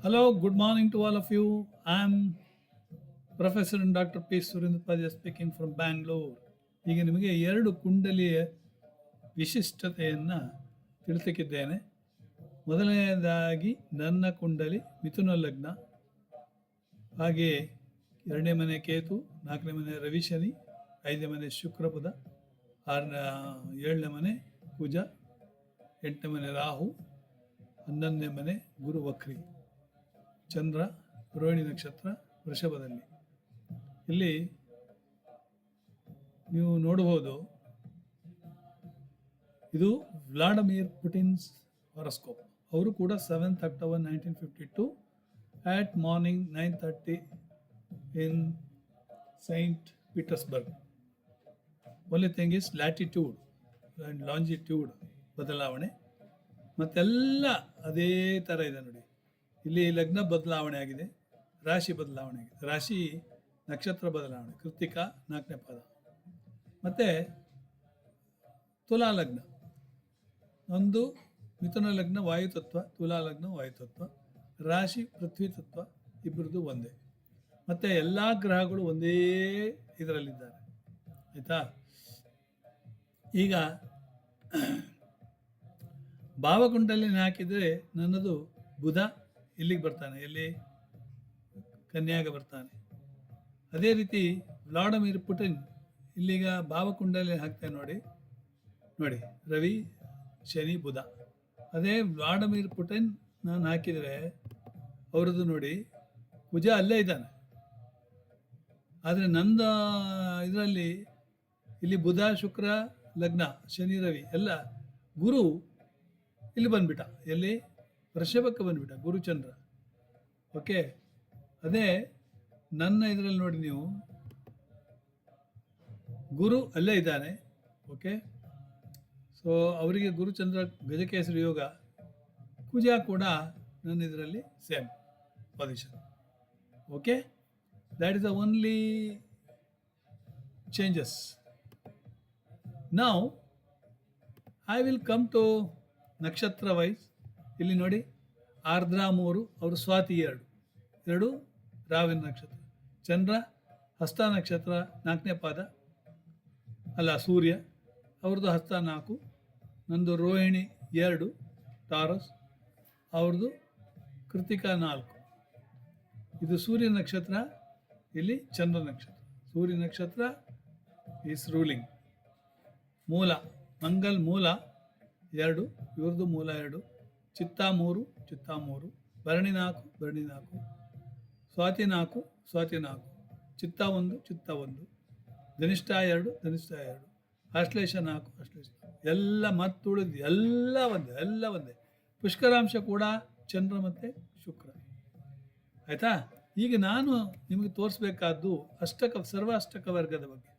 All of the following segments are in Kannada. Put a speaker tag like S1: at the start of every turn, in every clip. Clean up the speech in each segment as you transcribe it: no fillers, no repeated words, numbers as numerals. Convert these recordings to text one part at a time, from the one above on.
S1: Hello, good morning to all of you. I'm Professor and Dr. P. Surendrapadya speaking from Bangalore. ಈಗ ನಿಮಗೆ ಎರಡು ಕುಂಡಲಿಯ ವಿಶಿಷ್ಟತೆಯನ್ನು ತಿಳಿಸಲಿಕ್ಕಿದ್ದೇನೆ. ಮೊದಲನೆಯದಾಗಿ ನನ್ನ ಕುಂಡಲಿ ಮಿಥುನ ಲಗ್ನ, ಹಾಗೆ ಎರಡನೇ ಮನೆ ಕೇತು, ನಾಲ್ಕನೇ ಮನೆ ರವಿ ಶನಿ, ಐದನೇ ಮನೆ ಶುಕ್ರ ಬುಧ, ಏಳನೇ ಮನೆ ಕುಜ, ಎಂಟನೇ ಮನೆ ರಾಹು, 11ನೇ ಮನೆ ಗುರು ವಕ್ರಿ, ಚಂದ್ರ ರೋಹಿಣಿ ನಕ್ಷತ್ರ ವೃಷಭದಲ್ಲಿ. ಇಲ್ಲಿ ನೀವು ನೋಡಬಹುದು, ಇದು ವ್ಲಾಡಮಿರ್ ಪುಟಿನ್ಸ್ ಹಾರೋಸ್ಕೋಪ್. ಅವರು ಕೂಡ 7th October 1952 at morning 9:30 in Saint Petersburg. Only thing is latitude and longitude ಬದಲಾವಣೆ, ಮತ್ತೆಲ್ಲ ಅದೇ ಥರ ಇದೆ ನೋಡಿ. ಇಲ್ಲಿ ಲಗ್ನ ಬದಲಾವಣೆ ಆಗಿದೆ, ರಾಶಿ ಬದಲಾವಣೆ ಆಗಿದೆ, ರಾಶಿ ನಕ್ಷತ್ರ ಬದಲಾವಣೆ, ಕೃತಿಕ 4ನೇ ಪಾದ. ಮತ್ತು ತುಲಾ ಲಗ್ನ, ಒಂದು ಮಿಥುನ ಲಗ್ನ ವಾಯುತತ್ವ, ತುಲಾ ಲಗ್ನ ವಾಯುತತ್ವ, ರಾಶಿ ಪೃಥ್ವಿ ತತ್ವ, ಇಬ್ಬರದು ಒಂದೇ. ಮತ್ತು ಎಲ್ಲ ಗ್ರಹಗಳು ಒಂದೇ ಇದರಲ್ಲಿದ್ದಾರೆ, ಆಯಿತಾ. ಈಗ ಭಾವಕುಂಡಲಿನ ಹಾಕಿದರೆ ನನ್ನದು ಬುಧ ಇಲ್ಲಿಗೆ ಬರ್ತಾನೆ, ಎಲ್ಲಿ ಕನ್ಯಾಗ ಬರ್ತಾನೆ. ಅದೇ ರೀತಿ ವ್ಲಾಡಮಿರ್ ಪುಟಿನ್ ಇಲ್ಲಿಗ ಭಾವಕುಂಡಲಿ ಹಾಕ್ತಾನೆ ನೋಡಿ, ನೋಡಿ ರವಿ ಶನಿ ಬುಧ. ಅದೇ ವ್ಲಾಡಮಿರ್ ಪುಟಿನ್ ನಾನು ಹಾಕಿದರೆ ಅವ್ರದ್ದು ನೋಡಿ ಕುಜ ಅಲ್ಲೇ ಇದ್ದಾನೆ. ಆದರೆ ನಂದ ಇದರಲ್ಲಿ ಇಲ್ಲಿ ಬುಧ ಶುಕ್ರ ಲಗ್ನ, ಶನಿ ರವಿ ಎಲ್ಲ, ಗುರು ಇಲ್ಲಿ ಬಂದ್ಬಿಟ್ಟ, ಎಲ್ಲಿ ವೃಷಭಕ್ಕೆ ಬಂದ್ಬಿಟ್ಟ, ಗುರುಚಂದ್ರ. ಓಕೆ, ಅದೇ ನನ್ನ ಇದರಲ್ಲಿ ನೋಡಿ ನೀವು, ಗುರು ಅಲ್ಲೇ ಇದ್ದಾನೆ. ಓಕೆ, ಸೊ ಅವರಿಗೆ ಗುರುಚಂದ್ರ ಗಜಕೇಸರಿ ಯೋಗ, ಕುಜ ಕೂಡ ನನ್ನ ಇದರಲ್ಲಿ same position. Okay, that is the only changes. Now I will come to ನಕ್ಷತ್ರ ವೈಸ್. ಇಲ್ಲಿ ನೋಡಿ, ಆರ್ದ್ರ 3, ಅವರು ಸ್ವಾತಿ 2 ರಾವಿನ ನಕ್ಷತ್ರ. ಚಂದ್ರ ಹಸ್ತ ನಕ್ಷತ್ರ 4ನೇ ಪಾದ, ಅಲ್ಲ ಸೂರ್ಯ ಅವ್ರದ್ದು ಹಸ್ತ 4, ನಂದು ರೋಹಿಣಿ 2 ಟಾರಸ್, ಅವ್ರದ್ದು ಕೃತಿಕ 4. ಇದು ಸೂರ್ಯ ನಕ್ಷತ್ರ, ಇಲ್ಲಿ ಚಂದ್ರ ನಕ್ಷತ್ರ. ಸೂರ್ಯ ನಕ್ಷತ್ರ ಈಸ್ ರೂಲಿಂಗ್. ಮೂಲ ಮಂಗಲ್ ಮೂಲ 2, ಇವ್ರದ್ದು ಮೂಲ 2, ಚಿತ್ತ 3, ಚಿತ್ತ 3, ಭರಣಿ 4, ಭರಣಿ 4, ಸ್ವಾತಿ 4, ಸ್ವಾತಿ 4, ಚಿತ್ತ 1, ಚಿತ್ತ 1, ಧನಿಷ್ಠ 2, ಧನಿಷ್ಠ 2, ಆಶ್ಲೇಷ 4, ಆಶ್ಲೇಷ 4, ಎಲ್ಲ ಮತ್ತುಳಿದು ಎಲ್ಲ ಒಂದೇ, ಎಲ್ಲ ಒಂದೇ. ಪುಷ್ಕರಾಂಶ ಕೂಡ ಚಂದ್ರ ಮತ್ತು ಶುಕ್ರ, ಆಯಿತಾ. ಈಗ ನಾನು ನಿಮಗೆ ತೋರಿಸ್ಬೇಕಾದ್ದು ಸರ್ವ ಅಷ್ಟಕ ವರ್ಗದ ಬಗ್ಗೆ.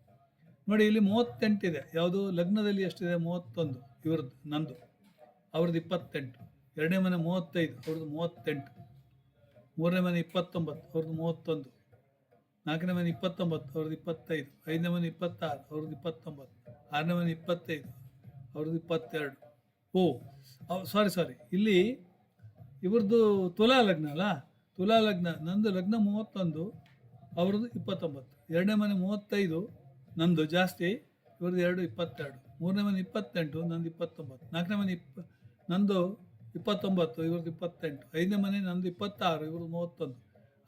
S1: ನೋಡಿ, ಇಲ್ಲಿ 38 ಇದೆ. ಯಾವುದು ಲಗ್ನದಲ್ಲಿ ಎಷ್ಟಿದೆ? 31 ಇವ್ರದ್ದು, ನಂದು. ಅವ್ರದ್ದು 28, ಎರಡನೇ ಮನೆ 35, ಅವ್ರದ್ದು 38, ಮೂರನೇ ಮನೆ 29, ಅವ್ರದ್ದು 31, ನಾಲ್ಕನೇ ಮನೆ 29, ಅವ್ರದ್ದು 25, ಐದನೇ ಮನೆ 26, ಅವ್ರದ್ದು 29, ಆರನೇ ಮನೆ 25, ಅವ್ರದ್ದು 22. ಸಾರಿ, ಇಲ್ಲಿ ಇವ್ರದ್ದು ತುಲಾ ಲಗ್ನ ಅಲ್ಲ, ತುಲಾ ಲಗ್ನ. ನಂದು ಲಗ್ನ 31, ಅವ್ರದ್ದು 29, ಎರಡನೇ ಮನೆ 35, ನಂದು ಜಾಸ್ತಿ, ಇವ್ರದ್ದು 22, ಮೂರನೇ ಮನೆ 28, ನಂದು 29, ನಾಲ್ಕನೇ ಮನೆ ನಂದು 29, ಇವ್ರದ್ದು 28, ಐದನೇ ಮನೆ ನಂದು 26, ಇವ್ರದ್ದು 31,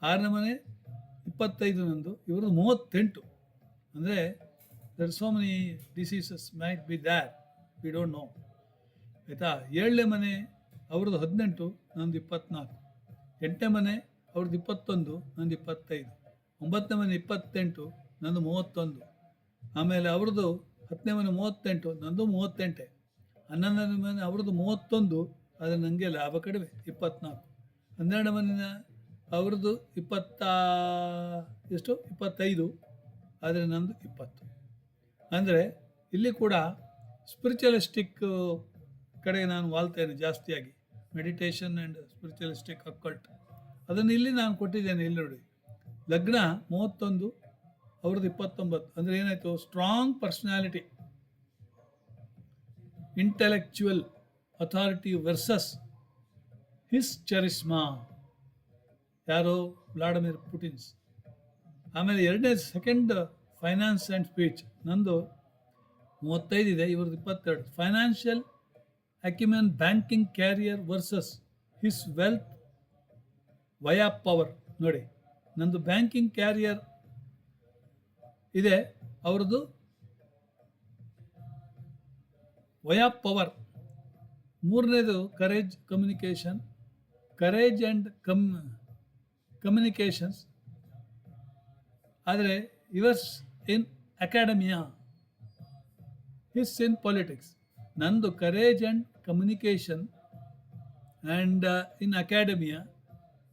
S1: ಆರನೇ ಮನೆ 25 ನಂದು, ಇವ್ರದ್ದು 38. ಅಂದರೆ there so many diseases might be there, we don't know, ಆಯಿತಾ. ಏಳನೇ ಮನೆ ಅವ್ರದ್ದು 18, ನಂದು 24, ಎಂಟನೇ ಮನೆ ಅವ್ರದ್ದು 21, ನಂದು 25, ಒಂಬತ್ತನೇ ಮನೆ 28, ನಂದು 31, ಆಮೇಲೆ ಅವ್ರದ್ದು 10ನೇ ಮನೆ 38, ನಂದು 38, 11ನೇ ಮನೆ ಅವ್ರದ್ದು 31, ಆದರೆ ನನಗೆ ಲಾಭ ಕಡಿಮೆ 24, 12ನೇ ಮನೆ ಅವ್ರದ್ದು 25, ಆದರೆ ನಂದು 20. ಅಂದರೆ ಇಲ್ಲಿ ಕೂಡ ಸ್ಪಿರಿಚುವಲಿಸ್ಟಿಕ್ ಕಡೆ ನಾನು ವಾಲ್ತೇನೆ ಜಾಸ್ತಿಯಾಗಿ, ಮೆಡಿಟೇಷನ್ ಆ್ಯಂಡ್ ಸ್ಪಿರಿಚುವಲಿಸ್ಟಿಕ್ ಅಕ್ಕಲ್ಟ್. ಅದನ್ನು ಇಲ್ಲಿ ನಾನು ಕೊಟ್ಟಿದ್ದೇನೆ. ಇಲ್ಲಿ ನೋಡಿ, ಲಗ್ನ 31, ಅವ್ರದ್ದು 29. ಅಂದರೆ ಏನಾಯಿತು? Strong personality, intellectual authority versus his charisma. ಯಾರು? Vladimir Putin's. ಆಮೇಲೆ ಎರಡನೇ ಸೆಕೆಂಡ್ ಫೈನಾನ್ಸ್ ಆ್ಯಂಡ್ ಸ್ಪೀಚ್ ನಂದು 35 ಇದೆ, ಇವ್ರದ್ದು 22. Financial acumen banking career versus his wealth via power. ನೋಡಿ, ನಂದು ಬ್ಯಾಂಕಿಂಗ್ ಕ್ಯಾರಿಯರ್ ಇದೆ, ಅವ್ರದ್ದು ವಯಾ ಪವರ್. ಮೂರನೇದು ಕರೇಜ್ ಆ್ಯಂಡ್ ಕಮ್ಯುನಿಕೇಷನ್ಸ್. ಆದರೆ ಇವರ್ಸ್ in academia, his in politics. ನಂದು courage and communication and in academia,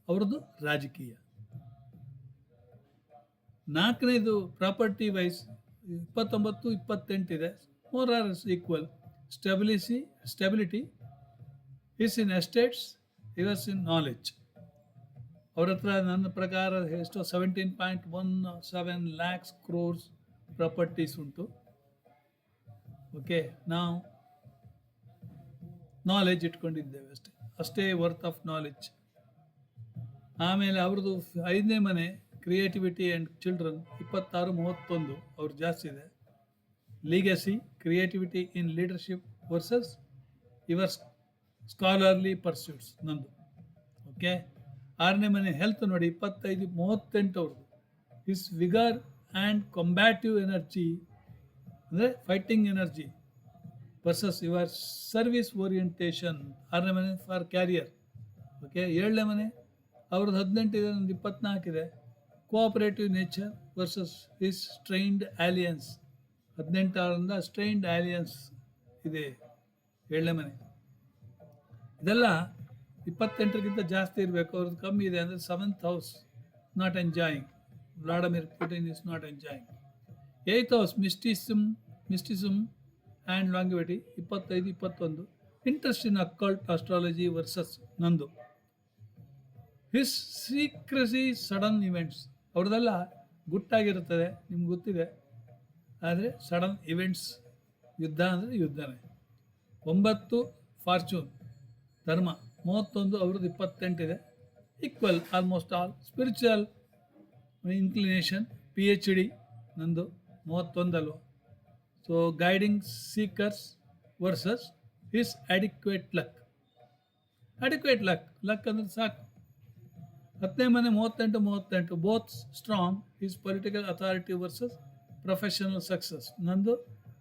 S1: ಅವ್ರದ್ದು ರಾಜಕೀಯ. ನಾಲ್ಕನೇದು ಪ್ರಾಪರ್ಟಿ ವೈಸ್ 29, 28 ಇದೆ, more or equal. Stability is in estates, ಇವರ್ಸ್ ಇನ್ ನಾಲೆಡ್ಜ್. ಅವ್ರ ಹತ್ರ ನನ್ನ ಪ್ರಕಾರ ಎಷ್ಟೋ 17.17 lakhs crores ಪ್ರಾಪರ್ಟೀಸ್ ಉಂಟು. ಓಕೆ, ನಾವು ನಾಲೆಡ್ಜ್ ಇಟ್ಕೊಂಡಿದ್ದೇವೆ ಅಷ್ಟೇ ವರ್ತ್ ಆಫ್ ನಾಲೆಡ್ಜ್. ಆಮೇಲೆ ಅವ್ರದ್ದು 5ನೇ ಮನೆ ಕ್ರಿಯೇಟಿವಿಟಿ ಆ್ಯಂಡ್ ಚಿಲ್ಡ್ರನ್ 26-31, ಅವ್ರು ಜಾಸ್ತಿ ಇದೆ. Legacy, creativity in leadership versus ಇವರ್ ಸ್ಕಾಲರ್ಲಿ ಪರ್ಸ್ಯೂಟ್ಸ್ ನಂದು. ಓಕೆ, 6ನೇ ಮನೆ ಹೆಲ್ತ್ ನೋಡಿ 25-38 ಅವ್ರದ್ದು. His vigour and combative energy, ಅಂದರೆ fighting energy versus your service orientation. 6ನೇ ಮನೆ ಫಾರ್ ಕ್ಯಾರಿಯರ್. ಓಕೆ, 7ನೇ ಮನೆ ಅವ್ರದ್ದು 18 ಇದೆ, ನಂದು 24 ಇದೆ. Cooperative nature versus his strained alliance. 18ರಿಂದ ಸ್ಟ್ರೈನ್ಡ್ ಆಲಿಯನ್ಸ್ ಇದೆ 7ನೇ ಮನೆ. ಇದೆಲ್ಲ 28ಗಿಂತ ಜಾಸ್ತಿ ಇರಬೇಕು, ಅವ್ರದ್ದು ಕಮ್ಮಿ ಇದೆ. ಅಂದರೆ 7th house not enjoying. Vladimir Putin is not enjoying. 8th house mysticism and longevity 25-21. Interest in occult astrology versus ನಂದು. ಹಿಸ್ ಸೀಕ್ರೆಸಿ ಸಡನ್ ಇವೆಂಟ್ಸ್, ಅವ್ರದ್ದೆಲ್ಲ ಗುಟ್ಟಾಗಿರುತ್ತದೆ, ನಿಮ್ಗೆ ಗೊತ್ತಿದೆ. ಆದರೆ ಸಡನ್ ಇವೆಂಟ್ಸ್, ಯುದ್ಧ ಅಂದರೆ ಯುದ್ಧನೇ. 9 ಫಾರ್ಚೂನ್ ಧರ್ಮ 31, ಅವ್ರದ್ದು 28 ಇದೆ, equal almost all. Spiritual inclination PhD ನಂದು 31 ಅಲ್ವ. So guiding seekers versus his adequate luck. Luck ಅಂದರೆ ಸಾಕು. 10ನೇ ಮನೆ 38-38, both strong. His political authority versus professional success. ನಂದು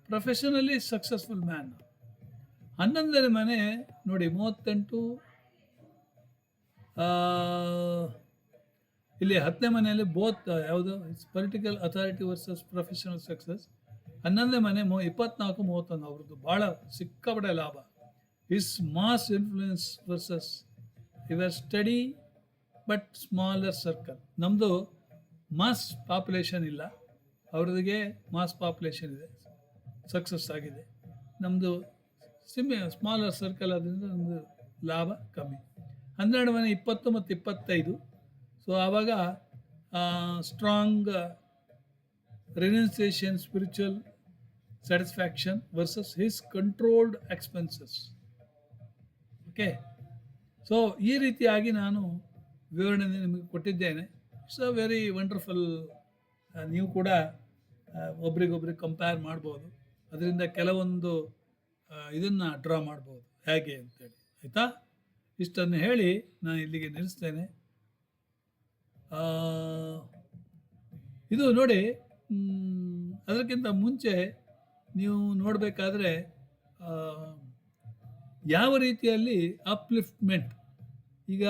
S1: ಪ್ರೊಫೆಷನಲಿ ಸಕ್ಸಸ್ಫುಲ್ ಮ್ಯಾನ್. 11ನೇ ಮನೆ ನೋಡಿ 38, ಇಲ್ಲಿ 10ನೇ ಮನೆಯಲ್ಲಿ ಬೋತ್ ಯಾವುದು political authority versus professional success. 11ನೇ ಮನೆ 24-31, ಅವ್ರದ್ದು ಭಾಳ ಸಿಕ್ಕಾಪಟ್ಟೆ ಲಾಭ. His mass influence versus your study but smaller circle. ನಮ್ಮದು ಮಾಸ್ ಪಾಪ್ಯುಲೇಷನ್ ಇಲ್ಲ, ಅವ್ರದಿಗೆ ಮಾಸ್ ಪಾಪ್ಯುಲೇಷನ್ ಇದೆ, ಸಕ್ಸಸ್ ಆಗಿದೆ. ನಮ್ಮದು ಸ್ಮಾಲರ್ ಸರ್ಕಲ್, ಆದ್ದರಿಂದ ನಮ್ಮದು ಲಾಭ ಕಮ್ಮಿ. 12 ಮನೆ 20 ಮತ್ತು 25. ಸೊ ಆವಾಗ strong ರಿನೌನ್ಸಿಯೇಷನ್, spiritual satisfaction versus his controlled expenses. Okay, so ಈ ರೀತಿಯಾಗಿ ನಾನು ವಿವರಣೆ ನಿಮಗೆ ಕೊಟ್ಟಿದ್ದೇನೆ. It's a very wonderful. ನೀವು ಕೂಡ ಒಬ್ರಿಗೊಬ್ರಿಗೆ ಕಂಪೇರ್ ಮಾಡ್ಬೋದು, ಅದರಿಂದ ಕೆಲವೊಂದು ಇದನ್ನು ಡ್ರಾ ಮಾಡ್ಬೋದು ಹೇಗೆ ಅಂತೇಳಿ. ಆಯಿತಾ? ಇಷ್ಟನ್ನು ಹೇಳಿ ನಾನು ಇಲ್ಲಿಗೆ ನಿಲ್ಲಿಸ್ತೇನೆ. ಇದು ನೋಡಿ, ಅದಕ್ಕಿಂತ ಮುಂಚೆ ನೀವು ನೋಡಬೇಕಾದ್ರೆ ಯಾವ ರೀತಿಯಲ್ಲಿ ಅಪ್ಲಿಫ್ಟ್ಮೆಂಟ್. ಈಗ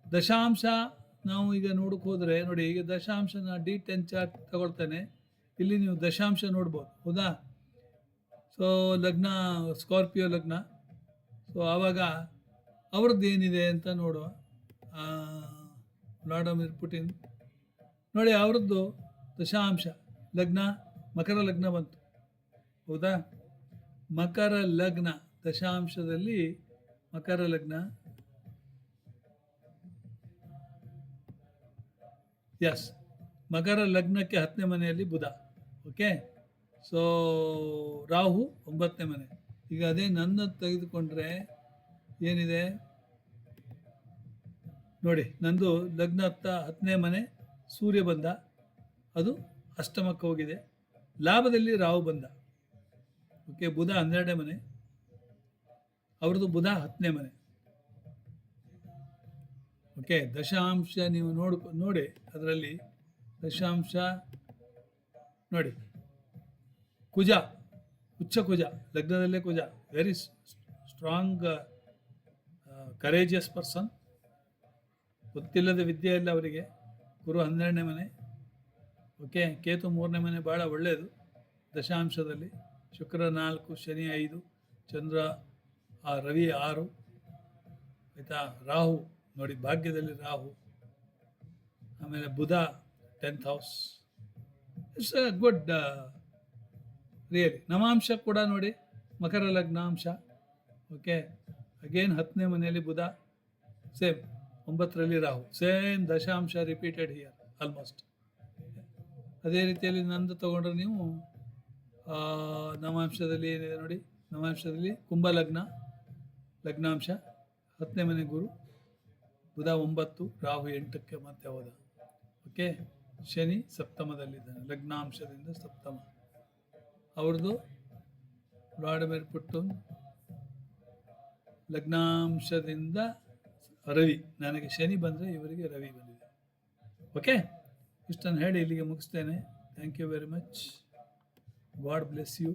S1: ದಶಾಂಶ ನಾವು ಈಗ ನೋಡೋಕೆ ಹೋದರೆ ನೋಡಿ, ಈಗ ದಶಾಂಶನ D10 ಚಾರ್ಟ್ ತಗೊಳ್ತೇನೆ. ಇಲ್ಲಿ ನೀವು ದಶಾಂಶ ನೋಡ್ಬೋದು, ಹೌದಾ? ಸೊ ಲಗ್ನ ಸ್ಕಾರ್ಪಿಯೋ ಲಗ್ನ. ಸೊ ಆವಾಗ ಅವ್ರದ್ದು ಏನಿದೆ ಅಂತ ನೋಡುವ. ವ್ಲಾಡಿಮಿರ್ ಪುಟಿನ್ ನೋಡಿ, ಅವ್ರದ್ದು ದಶಾಂಶ ಲಗ್ನ ಮಕರ ಲಗ್ನ ಬಂತು, ಹೌದಾ? ಮಕರ ಲಗ್ನ ದಶಾಂಶದಲ್ಲಿ ಮಕರ ಲಗ್ನ, ಎಸ್, ಮಕರ ಲಗ್ನಕ್ಕೆ 10ನೇ ಮನೆಯಲ್ಲಿ ಬುಧ. ಓಕೆ, ಸೊ ರಾಹು 9ನೇ ಮನೆ. ಈಗ ಅದೇ ನನ್ನ ತೆಗೆದುಕೊಂಡ್ರೆ ಏನಿದೆ, ನೋಡಿ ನಂದು ಲಗ್ನ 10ನೇ ಮನೆ ಸೂರ್ಯ ಬಂದ, ಅದು ಅಷ್ಟಮಕ್ಕೆ ಹೋಗಿದೆ. ಲಾಭದಲ್ಲಿ ರಾಹು ಬಂದ. ಓಕೆ, ಬುಧ 12ನೇ ಮನೆ, ಅವ್ರದ್ದು ಬುಧ 10ನೇ ಮನೆ. ಓಕೆ, ದಶಾಂಶ ನೀವು ನೋಡಿ ಅದರಲ್ಲಿ ದಶಾಂಶ ನೋಡಿ, ಕುಜ, ಉಚ್ಚ ಕುಜ, ಲಗ್ನದಲ್ಲೇ ಕುಜ, ವೆರಿ ಸ್ಟ್ರಾಂಗ್ ಕರೇಜಿಯಸ್ ಪರ್ಸನ್. ಗೊತ್ತಿಲ್ಲದ ವಿದ್ಯೆ ಇಲ್ಲ ಅವರಿಗೆ. ಗುರು 12ನೇ ಮನೆ. ಓಕೆ, ಕೇತು 3ನೇ ಮನೆ, ಭಾಳ ಒಳ್ಳೆಯದು ದಶಾಂಶದಲ್ಲಿ. ಶುಕ್ರ 4, ಶನಿ 5, ಚಂದ್ರ ರವಿ 6, ಆಯಿತಾ. ರಾಹು ನೋಡಿ ಭಾಗ್ಯದಲ್ಲಿ ರಾಹು, ಆಮೇಲೆ Budha 10th house. It's a good really. ನವಾಂಶ ಕೂಡ ನೋಡಿ, ಮಕರ ಲಗ್ನಾಂಶ. ಓಕೆ, ಅಗೇನ್ 10ನೇ ಮನೆಯಲ್ಲಿ ಬುಧ, ಸೇಮ್ 9ರಲ್ಲಿ ರಾಹು, ಸೇಮ್ ದಶಾಂಶ ರಿಪೀಟೆಡ್ ಹಿಯರ್ ಆಲ್ಮೋಸ್ಟ್. ಅದೇ ರೀತಿಯಲ್ಲಿ ನಂದು ತಗೊಂಡ್ರೆ ನೀವು ನವಾಂಶದಲ್ಲಿ ಏನಿದೆ ನೋಡಿ, ನವಾಂಶದಲ್ಲಿ ಕುಂಭ ಲಗ್ನಾಂಶ, 10ನೇ ಮನೆ ಗುರು, ಬುಧ 9, ರಾಹು 8ಕ್ಕೆ ಮತ್ತೆ ಹೋದ. ಓಕೆ, ಶನಿ ಸಪ್ತಮದಲ್ಲಿದ್ದಾನೆ, ಲಗ್ನಾಂಶದಿಂದ ಸಪ್ತಮ. ಅವ್ರದ್ದು ವ್ಲಾಡಿಮಿರ್ ಪುಟಿನ್ ಲಗ್ನಾಂಶದಿಂದ ರವಿ. ನನಗೆ ಶನಿ ಬಂದರೆ ಇವರಿಗೆ ರವಿ ಬಂದಿದೆ. ಓಕೆ, ಇಷ್ಟನ್ನು ಹೇಳಿ ಇಲ್ಲಿಗೆ ಮುಗಿಸ್ತೇನೆ. Thank you very much. God bless you.